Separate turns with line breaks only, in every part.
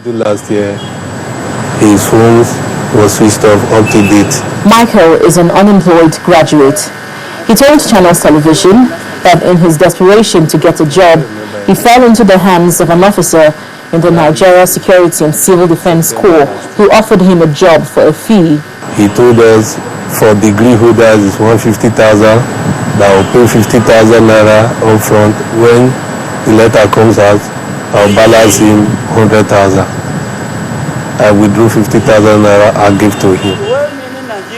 Last year, his phone was switched off up to date.
Michael is an unemployed graduate. He told Channels Television that in his desperation to get a job, he fell into the hands of an officer in the Nigeria Security and Civil Defense Corps who offered him a job for a fee.
He told us for degree holders it's 150,000, that will pay 50,000 naira up front. When the letter comes out, I'll balance him 100,000. I withdrew 50,000 naira I give to him.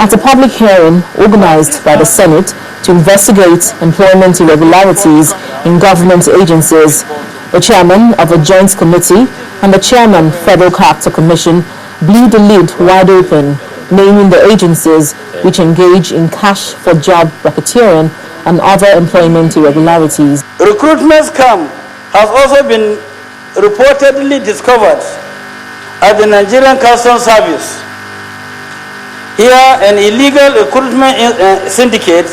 At a public hearing organized by the Senate to investigate employment irregularities in government agencies, the chairman of a joint committee and the chairman Federal Character Commission blew the lid wide open, naming the agencies which engage in cash for job racketeering and other employment irregularities.
Recruitment scam has also been reportedly discovered at the Nigerian Customs Service. Here, an illegal recruitment syndicate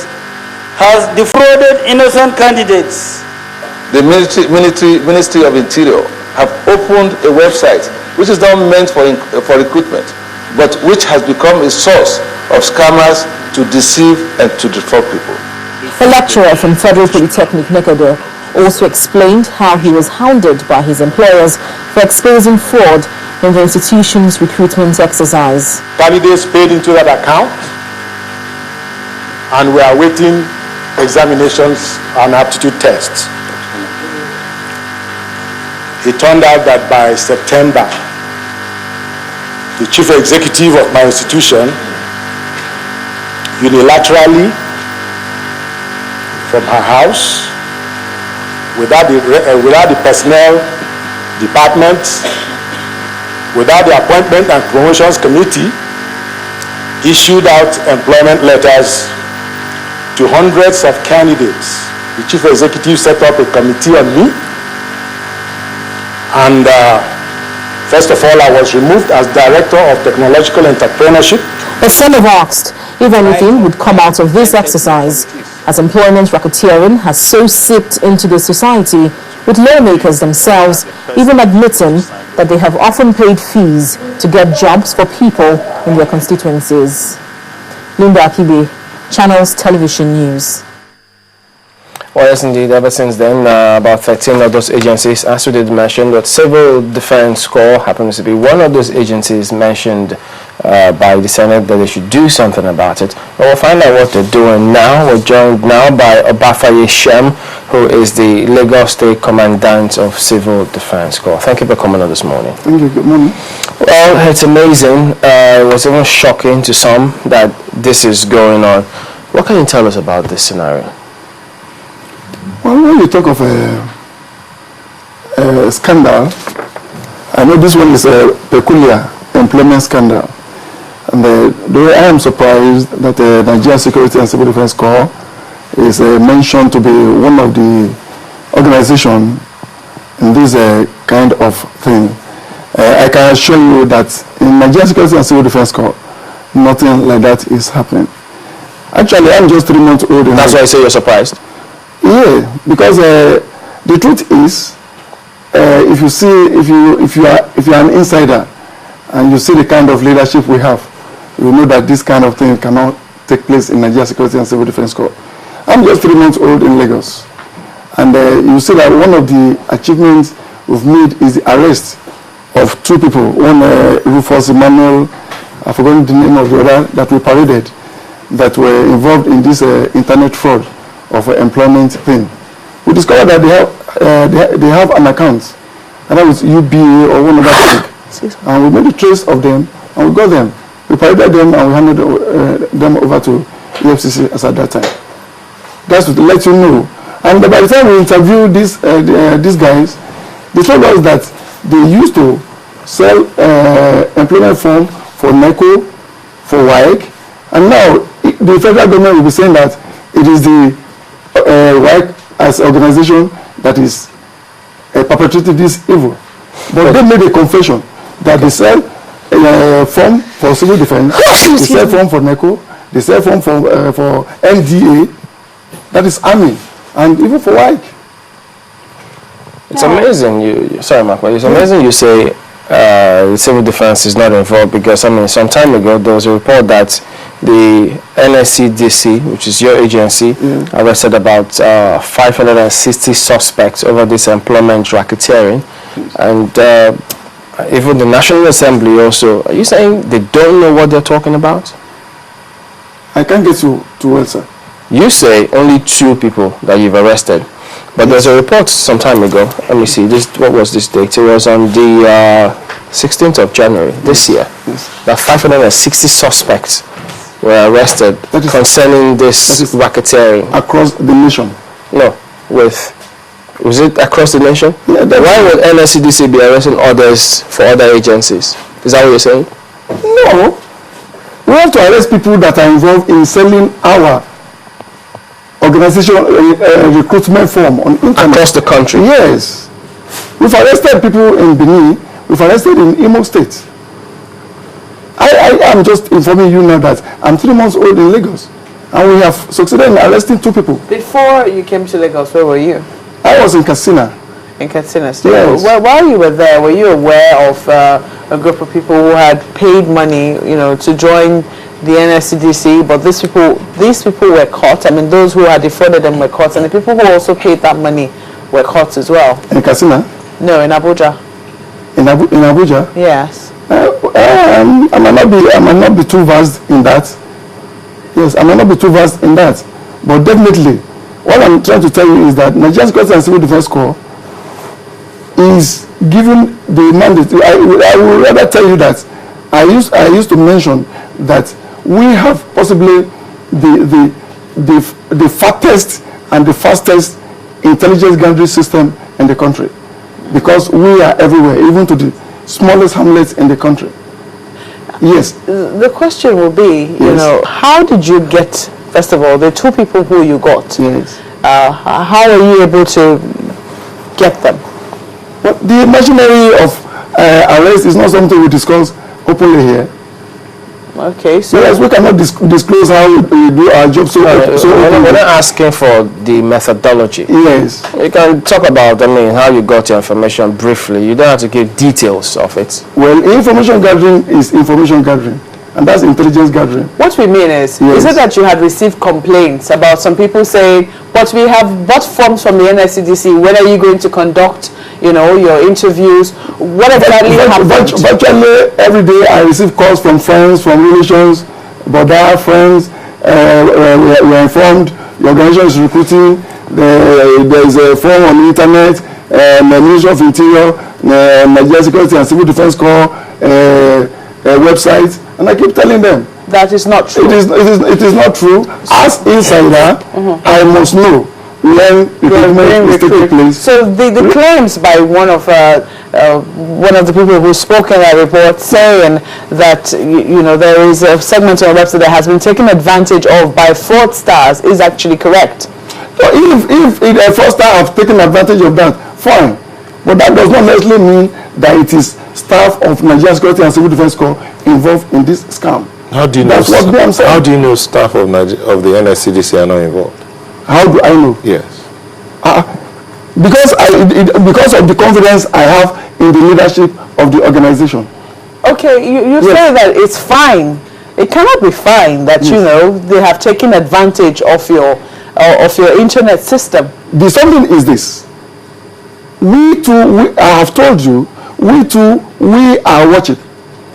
has defrauded innocent candidates.
The Ministry of Interior have opened a website which is not meant for recruitment, but which has become a source of scammers to deceive and to defraud people.
A lecturer from Federal Polytechnic Nekodo also explained how he was hounded by his employers for exposing fraud in the institution's recruitment exercise.
Candidates paid into that account, and we are awaiting examinations and aptitude tests. It turned out that by September, the chief executive of my institution unilaterally from her house, without the personnel department, without the appointment and promotions committee, issued out employment letters to hundreds of candidates. The chief executive set up a committee on me, and first of all, I was removed as Director of Technological Entrepreneurship.
The Senate asked if anything would come out of this exercise, as employment racketeering has so seeped into the society, with lawmakers themselves even admitting that they have often paid fees to get jobs for people in their constituencies. Linda Akibe, Channels Television News.
Well, yes, indeed. Ever since then, about 13 of those agencies, as we did mention, but Civil Defense Corps happens to be one of those agencies mentioned by the Senate that they should do something about it. But we'll find out what they're doing now. We're joined now by Obafaye Shem, who is the Lagos State Commandant of Civil Defense Corps. Thank you for coming on this morning.
Thank you. Good morning.
Well, it's amazing. It was even shocking to some that this is going on. What can you tell us about this scenario?
Well, when you talk of a scandal, I know this one is a peculiar employment scandal. And though I am surprised that the Nigeria Security and Civil Defense Corps is mentioned to be one of the organizations in this kind of thing. I can assure you that in Nigeria Security and Civil Defense Corps, nothing like that is happening. Actually, I'm just 3 months old.
That's why I say you're surprised.
Yeah, because the truth is, if you are an insider and you see the kind of leadership we have, you know that this kind of thing cannot take place in Nigeria Security and Civil Defense Corps. I'm just 3 months old in Lagos, and you see that one of the achievements we've made is the arrest of 2 people. One, Rufus Emmanuel, I've forgotten the name of the other, that we paraded, that were involved in this internet fraud of employment thing. We discovered that they have an account, and that was UBA or one of that thing. And we made a trace of them, and we got them. We paraded them, and we handed them over to EFCC as at that time. That's to let you know. And by the time we interviewed these guys, they told us that they used to sell employment form for NECO, for WAEC, and now the federal government will be saying that it is the WAEC as organization that is perpetrating this evil. But they made a confession that they sell form for civil defense, they sell form for NECO, they sell form for NDA, that is army, and even for WAEC.
It's amazing. Sorry, Mark, but it's amazing you say civil defense is not involved? Because, I mean, some time ago, there was a report that the NSCDC, which is your agency, arrested about 560 suspects over this employment racketeering. And even the National Assembly also. Are you saying they don't know what they're talking about?
I can't get you to well, sir.
You say only 2 people that you've arrested. But there's a report some time ago. Let me see. What was this date? It was on the 16th of January this year. That 560 suspects were arrested concerning this racketeering.
Across the nation?
No. Was it across the nation?
Yeah,
why would NSCDC be arresting others for other agencies? Is that what you're saying?
No. We have to arrest people that are involved in selling our organization recruitment form on internet.
Across the country?
Yes. We've arrested people in Benin. We've arrested in Imo State. I am just informing you now that I'm 3 months old in Lagos. And we have succeeded in arresting 2 people.
Before you came to Lagos, where were you?
I was in Katsina.
In Katsina State?
Yes.
While you were there, were you aware of a group of people who had paid money, to join the NSCDC, but these people were caught? I mean, those who had defrauded them were caught, and the people who also paid that money were caught as well.
In Katsina?
No, in Abuja.
In Abuja?
Yes.
I might not be too vast in that. Yes, I might not be too vast in that. But definitely, what I'm trying to tell you is that Nigerian Security and Civil Defense Corps is given the mandate. I would rather tell you that I used to mention that we have possibly the fattest and the fastest intelligence gathering system in the country, because we are everywhere, even to the smallest hamlets in the country. Yes.
The question will be, how did you get, first of all, the 2 people who you got?
Yes.
How are you able to get them?
Well, the machinery of arrest is not something we discuss openly here.
Okay, so
yes, we cannot disclose how we do our job. So
we're not asking for the methodology.
Yes.
You can talk about, how you got your information briefly. You don't have to give details of it.
Well, information gathering is information gathering, and that's intelligence gathering.
What we mean is it that you had received complaints about some people saying, but we have bought forms from the NSCDC, when are you going to conduct, your interviews? What exactly happened?
Virtually every day I receive calls from friends, from relations, brother, friends. We are informed the organization is recruiting. There is a form on the internet, the Ministry of Interior, Nigerian Security and Civil Defense Corps website, and I keep telling them
that is not true.
It is not true. As insider, I must know when recruitment is taking place.
So the claims by one of the people who spoke in that report saying that there is a segment on the website that has been taken advantage of by fraudsters is actually correct.
So if a fraudster have taken advantage of that, fine. But that does not necessarily mean that it is staff of Nigerian Security and Civil Defense Corps involved in this scam.
How do you know? How do you know staff of the NSCDC are not involved?
How do I know?
Yes.
Because of the confidence I have in the leadership of the organization.
Okay, you say that it's fine. It cannot be fine that they have taken advantage of your internet system.
The something is this. I have told you, we are watching.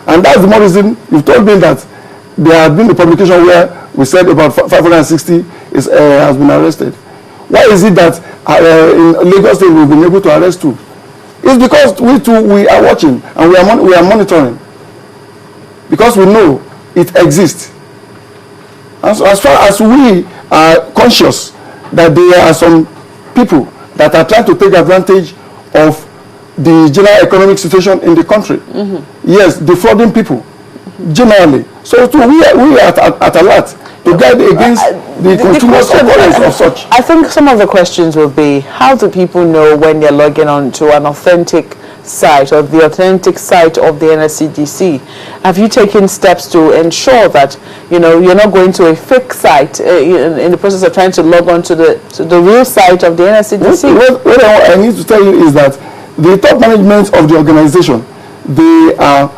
And that's the more reason you've told me that there has been a publication where we said about 560 has been arrested. Why is it that in Lagos State we've been able to arrest 2? It's because we are watching and we are monitoring. Because we know it exists. And so as far as we are conscious that there are some people that are trying to take advantage of the general economic situation in the country. Yes, defrauding people, generally. So we are at alert to guard against the continuous occurrence of such.
I think some of the questions will be, how do people know when they're logging on to an authentic site or the authentic site of the NSCDC? Have you taken steps to ensure that you're not going to a fake site in the process of trying to log on to the real site of the NSCDC?
What I need to tell you is that the top management of the organization, they are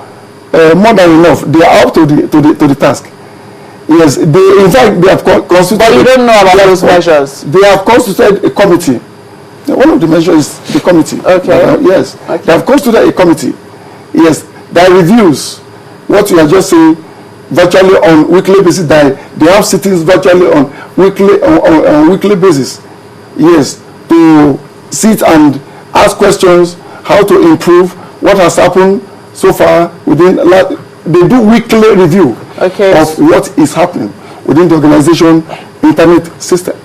more than enough. They are up to the task. Yes, in fact, they have constituted...
But you don't know about those measures?
They have constituted a committee. One of the measures is the committee.
Okay.
Yes.
Okay.
They have constituted a committee. Yes, that reviews what you are just saying virtually on weekly basis. They have sittings virtually on weekly basis. Yes, to sit and ask questions, how to improve, what has happened so far within. They do weekly review of what is happening within the organization internet system.